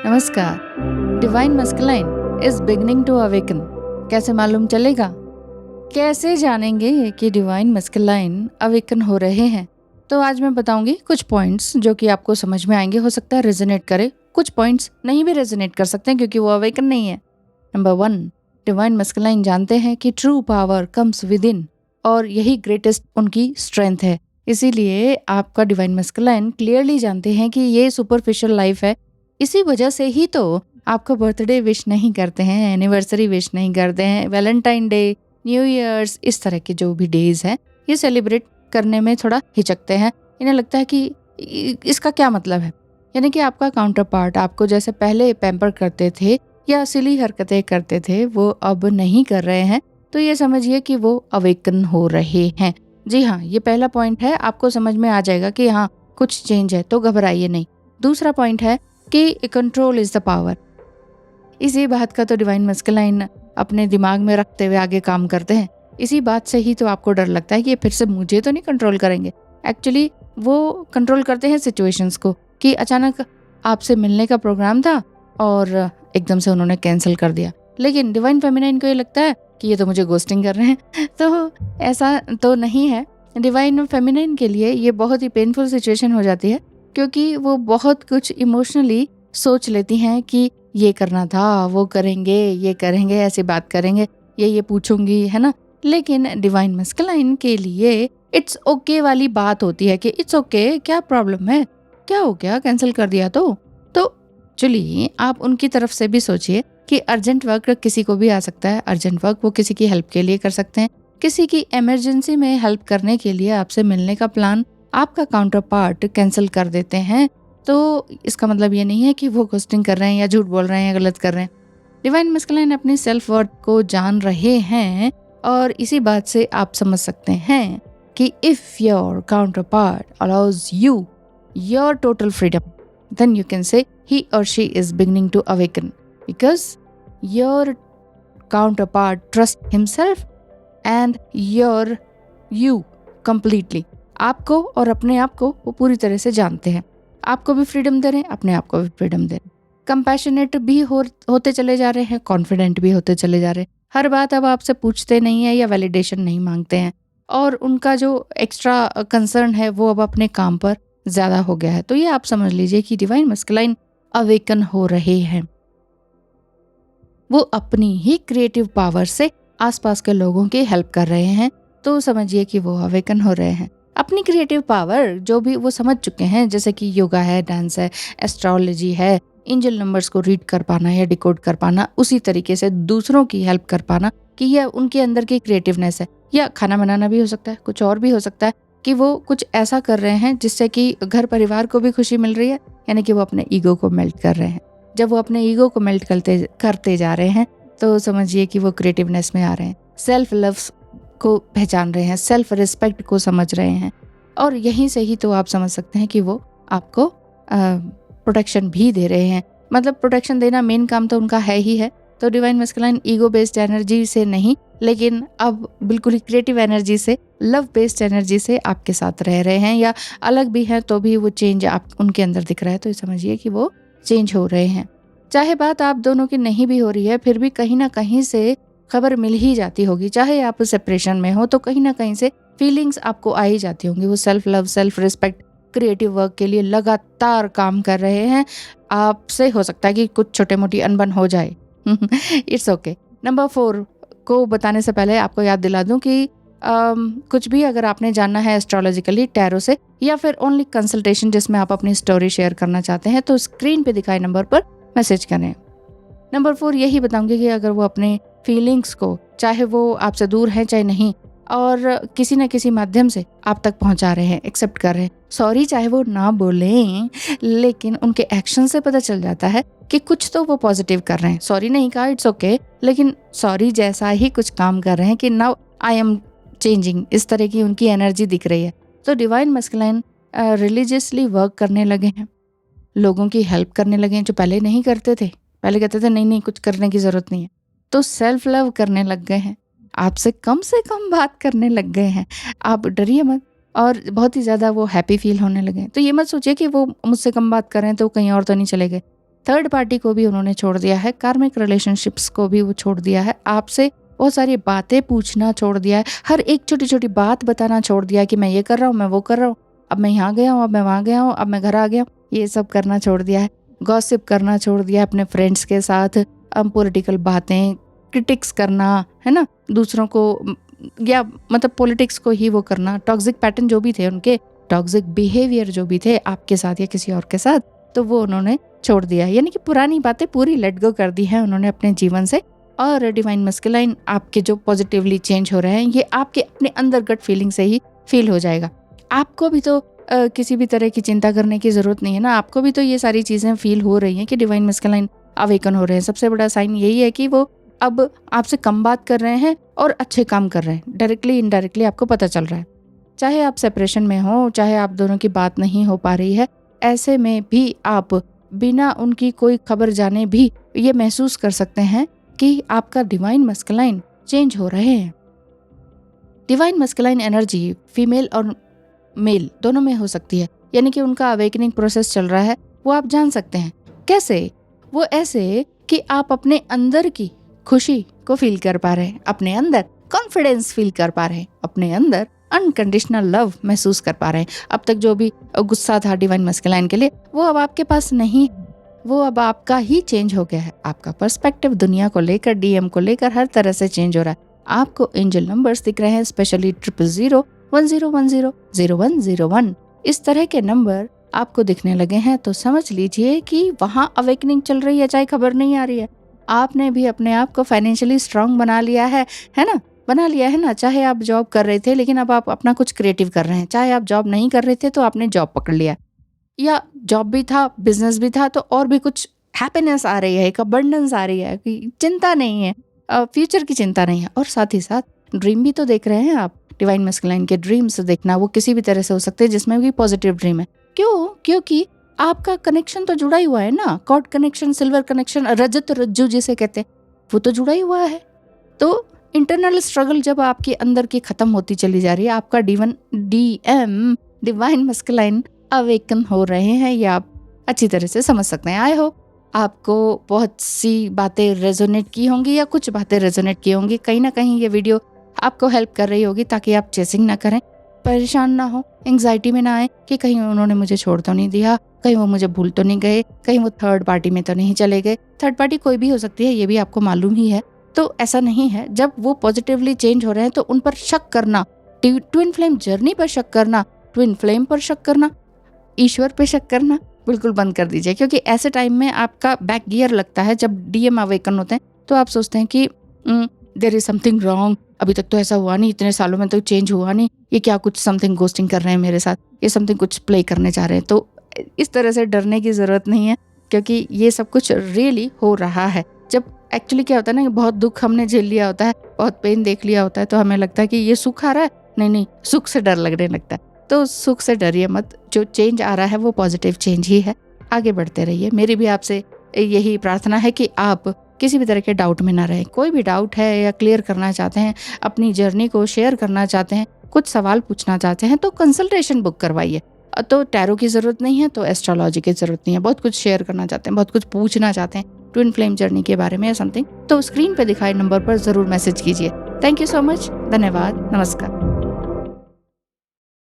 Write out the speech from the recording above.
नमस्कार। Divine masculine is beginning to awaken. कैसे मालूम चलेगा? कैसे जानेंगे कि डिवाइन मस्कुलाइन अवेकन हो रहे हैं? तो आज मैं बताऊंगी कुछ पॉइंट्स जो कि आपको समझ में आएंगे। हो सकता है रेजोनेट करे, कुछ पॉइंट्स नहीं भी रेजोनेट कर सकते हैं क्योंकि वो अवेकन नहीं है। नंबर 1, डिवाइन मस्कुलाइन जानते हैं कि true power comes with in, और यही ग्रेटेस्ट उनकी स्ट्रेंथ है। इसीलिए आपका डिवाइन मस्कुलाइन क्लियरली जानते हैं कि ये सुपरफिशियल लाइफ है। इसी वजह से ही तो आपको बर्थडे विश नहीं करते हैं, एनिवर्सरी विश नहीं करते हैं, वैलेंटाइन डे, न्यू ईयर्स, इस तरह के जो भी डेज हैं ये सेलिब्रेट करने में थोड़ा हिचकते हैं। इन्हें लगता है कि इसका क्या मतलब है। यानी कि आपका काउंटर पार्ट आपको जैसे पहले पैम्पर करते थे या सिली हरकतें करते थे वो अब नहीं कर रहे हैं, तो ये समझिए कि वो अवेकन हो रहे हैं। जी हाँ, ये पहला पॉइंट है। आपको समझ में आ जाएगा कि हाँ कुछ चेंज है, तो घबराइए नहीं। दूसरा पॉइंट है कि कंट्रोल इज द पावर। इसी बात का तो डिवाइन मस्कुलाइन अपने दिमाग में रखते हुए आगे काम करते हैं। इसी बात से ही तो आपको डर लगता है कि फिर से मुझे तो नहीं कंट्रोल करेंगे। एक्चुअली वो कंट्रोल करते हैं सिचुएशंस को, कि अचानक आपसे मिलने का प्रोग्राम था और एकदम से उन्होंने कैंसिल कर दिया। लेकिन डिवाइन फेमिनाइन को ये लगता है कि ये तो मुझे गोस्टिंग कर रहे हैं। तो ऐसा तो नहीं है। डिवाइन फेमिनाइन के लिए ये बहुत ही पेनफुल सिचुएशन हो जाती है, क्योंकि वो बहुत कुछ इमोशनली सोच लेती हैं कि ये करना था, वो करेंगे, ये करेंगे, ऐसी बात करेंगे, ये पूछूंगी, है ना। लेकिन डिवाइन मस्कुलाइन के लिए इट्स ओके वाली बात होती है कि इट्स ओके, क्या प्रॉब्लम है, क्या हो गया, कैंसिल कर दिया तो चलिए आप उनकी तरफ से भी सोचिए कि अर्जेंट वर्क किसी को भी आ सकता है। अर्जेंट वर्क वो किसी की हेल्प के लिए कर सकते हैं, किसी की इमरजेंसी में हेल्प करने के लिए आपसे मिलने का प्लान आपका काउंटर पार्ट कैंसिल कर देते हैं। तो इसका मतलब ये नहीं है कि वो घोस्टिंग कर रहे हैं या झूठ बोल रहे हैं या गलत कर रहे हैं। डिवाइन मस्कुलाइन अपनी सेल्फ वर्थ को जान रहे हैं, और इसी बात से आप समझ सकते हैं कि if your counter part allows you your total freedom, then you can say he or she is beginning to awaken, because your counterpart trusts himself and you completely। आपको और अपने आप को वो पूरी तरह से जानते हैं। आपको भी फ्रीडम दे रहे हैं, अपने आप को भी फ्रीडम दे रहे हैं। कंपैशनेट भी होते चले जा रहे हैं, कॉन्फिडेंट भी होते चले जा रहे हैं। हर बात अब आपसे पूछते नहीं है या वैलिडेशन नहीं मांगते हैं, और उनका जो एक्स्ट्रा कंसर्न है वो अब अपने काम पर ज्यादा हो गया है। तो ये आप समझ लीजिए कि डिवाइन मस्कुलाइन अवेकन हो रहे हैं। वो अपनी ही क्रिएटिव पावर से आसपास के लोगों की हेल्प कर रहे हैं, तो समझिए कि वो अवेकन हो रहे हैं। अपनी क्रिएटिव पावर जो भी वो समझ चुके हैं, जैसे कि योगा है, डांस है, एस्ट्रोलॉजी है, एंजल नंबर्स को रीड कर पाना या डिकोड कर पाना, उसी तरीके से दूसरों की हेल्प कर पाना, कि यह उनके अंदर की क्रिएटिवनेस है। या खाना बनाना भी हो सकता है, कुछ और भी हो सकता है कि वो कुछ ऐसा कर रहे हैं जिससे कि घर परिवार को भी खुशी मिल रही है, यानी कि वो अपने ईगो को मेल्ट कर रहे हैं। जब वो अपने ईगो को मेल्ट करते जा रहे हैं, तो समझिए कि वो क्रिएटिवनेस में आ रहे हैं, सेल्फ लव को पहचान रहे हैं, सेल्फ रिस्पेक्ट को समझ रहे हैं। और यहीं से ही तो आप समझ सकते हैं कि वो आपको प्रोटेक्शन भी दे रहे हैं। मतलब प्रोटेक्शन देना मेन काम तो उनका है ही है। तो divine masculine ego based energy से नहीं, लेकिन अब बिल्कुल ही क्रिएटिव एनर्जी से, लव बेस्ड एनर्जी से आपके साथ रह रहे हैं, या अलग भी हैं तो भी वो चेंज आप उनके अंदर दिख रहा है। तो समझिए कि वो चेंज हो रहे हैं। चाहे बात आप दोनों की नहीं भी हो रही है, फिर भी कहीं ना कहीं से खबर मिल ही जाती होगी। चाहे आप सेपरेशन में हो तो कहीं ना कहीं से फीलिंग्स आपको आ ही जाती होंगी। वो self love, self respect, creative work के लिए लगातार काम कर रहे हैं। आपसे हो सकता है कि कुछ छोटे मोटी अनबन हो जाए, इट्स ओके। नंबर 4 को बताने से पहले आपको याद दिला दूं कि कुछ भी अगर आपने जानना है एस्ट्रोलॉजिकली, टैरो से, या फिर ओनली कंसल्टेशन जिसमें आप अपनी स्टोरी शेयर करना चाहते हैं, तो स्क्रीन पे दिखाए नंबर पर मैसेज करें। नंबर 4 यही बताऊंगी कि अगर वो अपने फीलिंग्स को, चाहे वो आपसे दूर है चाहे नहीं, और किसी न किसी माध्यम से आप तक पहुंचा रहे हैं, एक्सेप्ट कर रहे हैं, सॉरी चाहे वो ना बोलें, लेकिन उनके एक्शन से पता चल जाता है कि कुछ तो वो पॉजिटिव कर रहे हैं। सॉरी नहीं कहा, इट्स ओके, लेकिन सॉरी जैसा ही कुछ काम कर रहे हैं कि नाउ आई एम चेंजिंग, इस तरह की उनकी एनर्जी दिख रही है। तो डिवाइन मस्कुलाइन रिलीजियसली वर्क करने लगे हैं, लोगों की हेल्प करने लगे हैं, जो पहले नहीं करते थे। पहले कहते थे नहीं कुछ करने की जरूरत नहीं है, तो सेल्फ लव करने लग गए हैं, आपसे कम से कम बात करने लग गए हैं। आप डरिए मत, और बहुत ही ज़्यादा वो हैप्पी फील होने लगे। तो ये मत सोचिए कि वो मुझसे कम बात कर रहे हैं तो कहीं और तो नहीं चले गए। थर्ड पार्टी को भी उन्होंने छोड़ दिया है, कार्मिक रिलेशनशिप्स को भी वो छोड़ दिया है, आपसे बहुत सारी बातें पूछना छोड़ दिया है, हर एक छोटी छोटी बात बताना छोड़ दिया है कि मैं ये कर रहा हूँ, मैं वो कर रहा हूँ, अब मैं यहाँ गया हूँ, अब मैं वहाँ गया हूँ, अब मैं घर आ गया हूँ, ये सब करना छोड़ दिया है। गॉसिप करना छोड़ दिया है अपने फ्रेंड्स के साथ, पॉलिटिकल बातें, क्रिटिक्स करना, है ना, दूसरों को या मतलब पॉलिटिक्स को ही वो करना, टॉक्सिक पैटर्न जो भी थे उनके, टॉक्सिक बिहेवियर जो भी थे आपके साथ या किसी और के साथ, तो वो उन्होंने छोड़ दिया। यानी कि पुरानी बातें पूरी लेट गो कर दी है उन्होंने अपने जीवन से। और डिवाइन मस्कुलाइन आपके जो पॉजिटिवली चेंज हो रहे हैं, ये आपके अपने अंदर गट फीलिंग से ही फील हो जाएगा। आपको भी तो किसी भी तरह की चिंता करने की जरूरत नहीं है ना, आपको भी तो ये सारी चीजें फील हो रही हैं कि डिवाइन मस्कुलाइन अवेकन हो रहे हैं। सबसे बड़ा साइन यही है कि वो अब आपसे कम बात कर रहे हैं और अच्छे काम कर रहे हैं, डायरेक्टली इनडायरेक्टली आपको पता चल रहा है। चाहे आप सेपरेशन में हो, चाहे आप दोनों की बात नहीं हो पा रही है, ऐसे में भी आप बिना उनकी कोई खबर जाने भी ये महसूस कर सकते हैं कि आपका डिवाइन मस्कुलाइन चेंज हो रहे हैं। डिवाइन मस्कुलाइन एनर्जी फीमेल और मेल दोनों में हो सकती है, यानी कि उनका अवेकनिंग प्रोसेस चल रहा है, वो आप जान सकते हैं। कैसे? वो ऐसे कि आप अपने अंदर की खुशी को फील कर पा रहे हैं, अपने अंदर कॉन्फिडेंस फील कर पा रहे हैं, अपने अंदर अनकंडीशनल लव महसूस कर पा रहे हैं। अब तक जो भी गुस्सा था डिवाइन मस्कुलाइन के लिए, वो अब आपके पास नहीं, वो अब आपका ही चेंज हो गया है। आपका पर्सपेक्टिव दुनिया को लेकर, डीएम को लेकर हर तरह से चेंज हो रहा है। आपको एंजल नंबर्स दिख रहे हैं, स्पेशली 00010100101। इस तरह के नंबर आपको दिखने लगे हैं, तो समझ लीजिए कि वहाँ अवेकनिंग चल रही है, चाहे खबर नहीं आ रही है। आपने भी अपने आप को फाइनेंशियली स्ट्रांग बना लिया है ना, बना लिया है ना। चाहे आप जॉब कर रहे थे, लेकिन अब आप अपना कुछ क्रिएटिव कर रहे हैं। चाहे आप जॉब नहीं कर रहे थे, तो आपने जॉब पकड़ लिया, या जॉब भी था, बिजनेस भी था, तो और भी कुछ हैप्पीनेस आ रही है, एक अबंडेंस आ रही है, कि चिंता नहीं है, फ्यूचर की चिंता नहीं है। और साथ ही साथ ड्रीम भी तो देख रहे हैं आप। डिवाइन मस्कुलाइन के ड्रीम्स देखना, वो किसी भी तरह से हो सकते हैं जिसमें भी पॉजिटिव ड्रीम है। क्यों? क्योंकि आपका कनेक्शन तो जुड़ा ही हुआ है ना, कॉर्ड कनेक्शन, सिल्वर कनेक्शन, रजत रज्जु जिसे कहते हैं, वो तो जुड़ा ही हुआ है। तो इंटरनल स्ट्रगल जब आपके अंदर की खत्म होती चली जा रही है, आपका डिवाइन मस्कुलाइन अवेकन हो रहे हैं, ये आप अच्छी तरह से समझ सकते हैं। आई होप आपको बहुत सी बातें रेजोनेट की होंगी, या कुछ बातें रेजोनेट की होंगी। कहीं ना कहीं ये वीडियो आपको हेल्प कर रही होगी, ताकि आप चेसिंग ना करें, परेशान ना हो, एंग्जाइटी में ना आए कि कहीं उन्होंने मुझे छोड़ तो नहीं दिया, कहीं वो मुझे भूल तो नहीं गए, कहीं वो थर्ड पार्टी में तो नहीं चले गए। थर्ड पार्टी कोई भी हो सकती है, ये भी आपको मालूम ही है। तो ऐसा नहीं है। जब वो पॉजिटिवली चेंज हो रहे हैं, तो उन पर शक करना, ट्विन फ्लेम जर्नी पर शक करना, ट्विन फ्लेम पर शक करना, ईश्वर पे शक करना बिल्कुल बंद कर दीजिए। क्योंकि ऐसे टाइम में आपका बैक गियर लगता है। जब डीएम अवेकन होते हैं, तो आप सोचते हैं कि देयर इज समथिंग रॉन्ग, अभी तक तो ऐसा हुआ नहीं, इतने सालों में तो चेंज हुआ नहीं, ये क्या कुछ समथिंग गोस्टिंग कर रहे हैं मेरे साथ, ये समथिंग कुछ प्ले करने जा रहे हैं। तो इस तरह से डरने की ज़रूरत नहीं है, क्योंकि ये सब कुछ रियली हो रहा है। जब एक्चुअली क्या होता है ना, बहुत दुख हमने झेल लिया होता है, बहुत पेन देख लिया होता है, तो हमें लगता है कि ये सुख आ रहा है, नहीं, सुख से डर लगने लगता है। तो सुख से डरिए मत, जो चेंज आ रहा है वो पॉजिटिव चेंज ही है। आगे बढ़ते रहिए। मेरी भी आपसे यही प्रार्थना है कि आप किसी भी तरह के डाउट में ना रहें। कोई भी डाउट है या क्लियर करना चाहते हैं, अपनी जर्नी को शेयर करना चाहते हैं, कुछ सवाल पूछना चाहते हैं, तो कंसल्टेशन बुक करवाइए। तो टैरो की ज़रूरत नहीं है, तो एस्ट्रोलॉजी की ज़रूरत नहीं है। बहुत कुछ शेयर करना चाहते हैं, बहुत कुछ पूछना चाहते हैं ट्विन फ्लेम जर्नी के बारे में या समथिंग, तो स्क्रीन पे दिखाए नंबर पर ज़रूर मैसेज कीजिए। Thank you so much. धन्यवाद। नमस्कार।